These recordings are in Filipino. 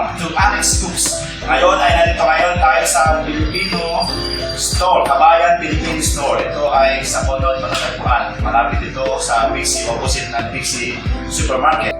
welcome to On Nut Scoops. Ngayon ay nandito ngayon tayo sa Filipino Store, Kabayan Pinoy Store. Ito ay sa On Nut Sukhumvit. Malapit ito sa BC, opposite ng BC Supermarket.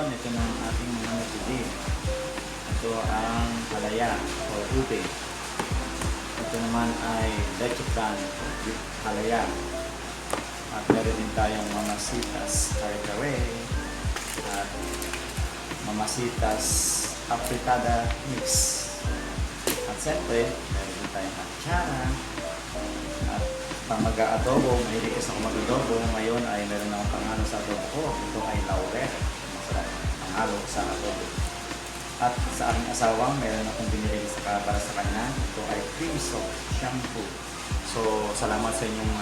Ito na ang ating mga nabili. Ito ang halaya o ube. Ito naman ay leche flan with halaya. At meron din tayong mamasitas kare-kare at mamasitas afritada mix. At siyempre, meron din tayong atsara at pang mag-aadobo. Mahilig kasi ako mag-adobo. Ngayon ay meron akong pangano sa adobo ko. Ito ay laurel. Halo sa adobo. At sa aking asawang, meron akong binili para sa kanya. Ito ay cream soap shampoo. So, salamat sa inyong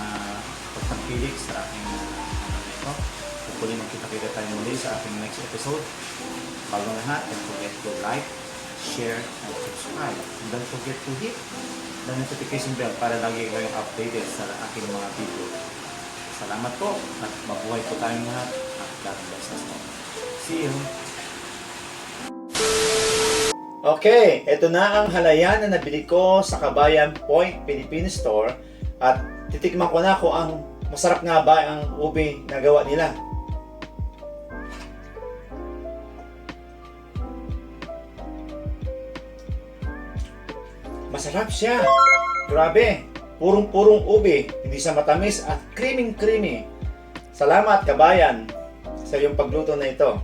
pagtangkilik sa aking ito. Hopefully, magkita-kita tayo muli sa aking next episode. Bago lahat, don't forget to like, share, and subscribe. And don't forget to hit the notification bell para lagi kayong updated sa aking mga video. Salamat po at mabuhay po tayong lahat at God bless us all. See you! Okay, ito na ang halaya na nabili ko sa Kabayan Point, Filipino Store. At titikman ko na kung ang masarap nga ba ang ube na gawa nila. Masarap siya. Grabe. Purong-purong ube. Hindi siya matamis at creamy-creamy. Salamat, Kabayan, sa iyong pagluto na ito.